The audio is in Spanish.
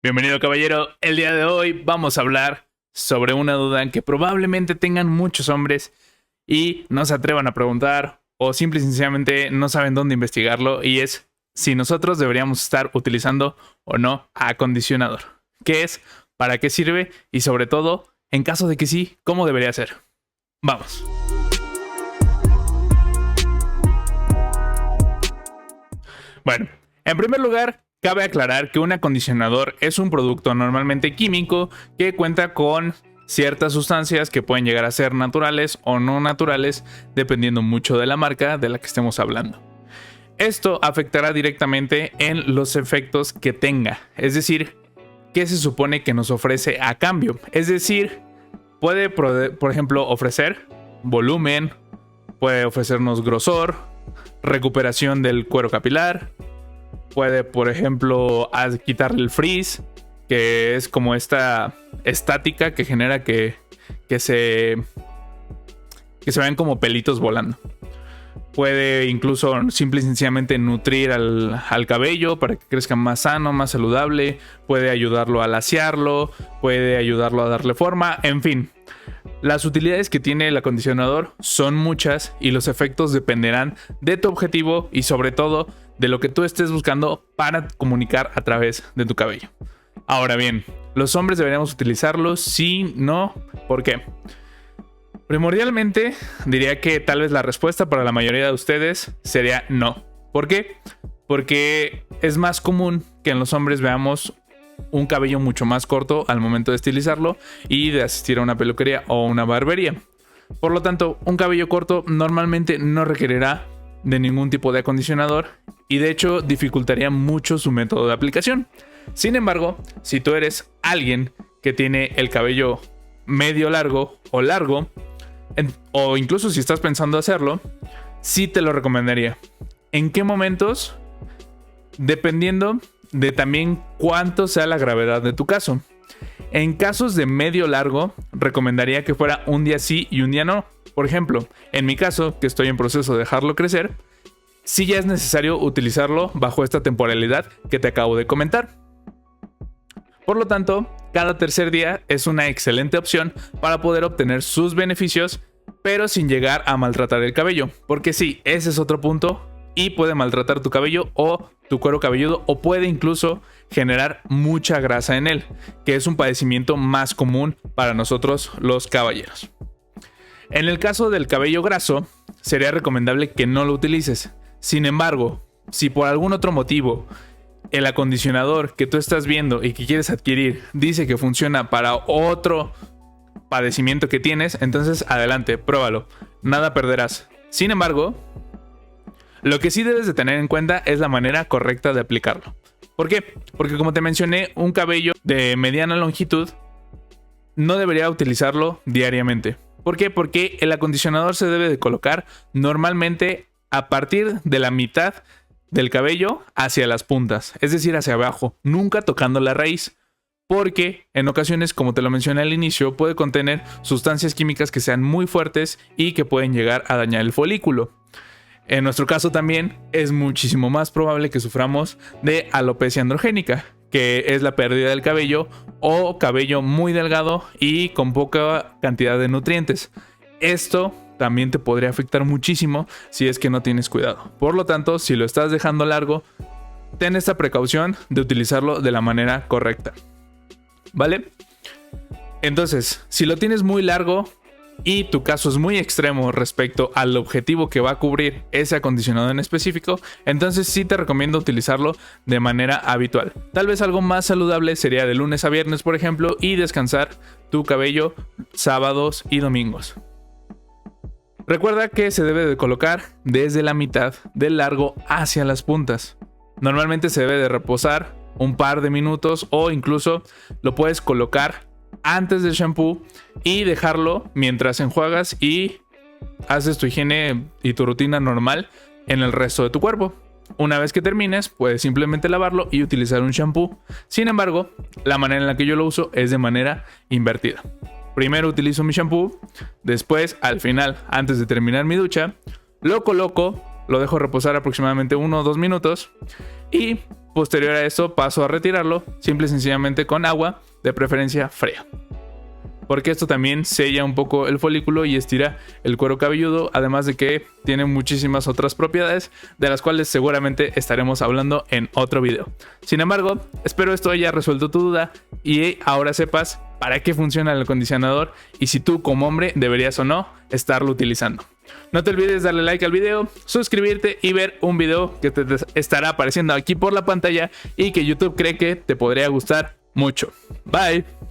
Bienvenido, caballero. El día de hoy vamos a hablar sobre una duda que probablemente tengan muchos hombres y no se atrevan a preguntar o simple y sencillamente no saben dónde investigarlo, y es si nosotros deberíamos estar utilizando o no acondicionador. ¿Qué es? ¿Para qué sirve? Y sobre todo, en caso de que sí, ¿cómo debería ser? Vamos. Bueno, en primer lugar, cabe aclarar que un acondicionador es un producto normalmente químico que cuenta con ciertas sustancias que pueden llegar a ser naturales o no naturales, dependiendo mucho de la marca de la que estemos hablando. Esto afectará directamente en los efectos que tenga, es decir, qué se supone que nos ofrece a cambio. Es decir, puede, por ejemplo, ofrecer volumen, puede ofrecernos grosor, recuperación del cuero capilar, puede, por ejemplo, quitarle el frizz, que es como esta estática que genera que se vean como pelitos volando. Puede incluso simple y sencillamente nutrir al cabello para que crezca más sano, más saludable. Puede ayudarlo a laciarlo, puede ayudarlo a darle forma, en fin. Las utilidades que tiene el acondicionador son muchas y los efectos dependerán de tu objetivo y sobre todo de lo que tú estés buscando para comunicar a través de tu cabello. Ahora bien, ¿los hombres deberíamos utilizarlo? Sí, no, ¿por qué? Primordialmente diría que tal vez la respuesta para la mayoría de ustedes sería no. ¿Por qué? Porque es más común que en los hombres veamos un cabello mucho más corto al momento de estilizarlo y de asistir a una peluquería o una barbería. Por lo tanto, un cabello corto normalmente no requerirá de ningún tipo de acondicionador y de hecho dificultaría mucho su método de aplicación. Sin embargo, si tú eres alguien que tiene el cabello medio largo o largo, o incluso si estás pensando hacerlo, sí te lo recomendaría. ¿En qué momentos? Dependiendo de también cuánto sea la gravedad de tu caso. En casos de medio largo, recomendaría que fuera un día sí y un día no. Por ejemplo, en mi caso, que estoy en proceso de dejarlo crecer, sí ya es necesario utilizarlo bajo esta temporalidad que te acabo de comentar. Por lo tanto, cada tercer día es una excelente opción para poder obtener sus beneficios, pero sin llegar a maltratar el cabello. Porque sí, ese es otro punto y puede maltratar tu cabello o tu cuero cabelludo, o puede incluso generar mucha grasa en él, que es un padecimiento más común para nosotros los caballeros. En el caso del cabello graso, sería recomendable que no lo utilices. Sin embargo, si por algún otro motivo el acondicionador que tú estás viendo y que quieres adquirir dice que funciona para otro padecimiento que tienes, entonces adelante, pruébalo, nada perderás. Sin embargo, lo que sí debes de tener en cuenta es la manera correcta de aplicarlo. ¿Por qué? Porque como te mencioné, un cabello de mediana longitud no debería utilizarlo diariamente. ¿Por qué? Porque el acondicionador se debe de colocar normalmente a partir de la mitad del cabello hacia las puntas, es decir, hacia abajo, nunca tocando la raíz. Porque en ocasiones, como te lo mencioné al inicio, puede contener sustancias químicas que sean muy fuertes y que pueden llegar a dañar el folículo. En nuestro caso también es muchísimo más probable que suframos de alopecia androgénica, que es la pérdida del cabello o cabello muy delgado y con poca cantidad de nutrientes. Esto también te podría afectar muchísimo si es que no tienes cuidado. Por lo tanto, si lo estás dejando largo, ten esta precaución de utilizarlo de la manera correcta. ¿Vale? Entonces, si lo tienes muy largo y tu caso es muy extremo respecto al objetivo que va a cubrir ese acondicionador en específico, entonces sí te recomiendo utilizarlo de manera habitual. Tal vez algo más saludable sería de lunes a viernes, por ejemplo, y descansar tu cabello sábados y domingos. Recuerda que se debe de colocar desde la mitad del largo hacia las puntas. Normalmente se debe de reposar un par de minutos o incluso lo puedes colocar antes del shampoo y dejarlo mientras enjuagas y haces tu higiene y tu rutina normal en el resto de tu cuerpo. Una vez que termines, puedes simplemente lavarlo y utilizar un shampoo. Sin embargo, la manera en la que yo lo uso es de manera invertida. Primero utilizo mi shampoo, después, al final, antes de terminar mi ducha, lo coloco lo dejo reposar aproximadamente 1 o 2 minutos y posterior a eso paso a retirarlo simple y sencillamente con agua, de preferencia fría. Porque esto también sella un poco el folículo y estira el cuero cabelludo, además de que tiene muchísimas otras propiedades de las cuales seguramente estaremos hablando en otro video. Sin embargo, espero esto haya resuelto tu duda y ahora sepas para qué funciona el acondicionador y si tú como hombre deberías o no estarlo utilizando. No te olvides darle like al video, suscribirte y ver un video que te estará apareciendo aquí por la pantalla y que YouTube cree que te podría gustar mucho. Bye.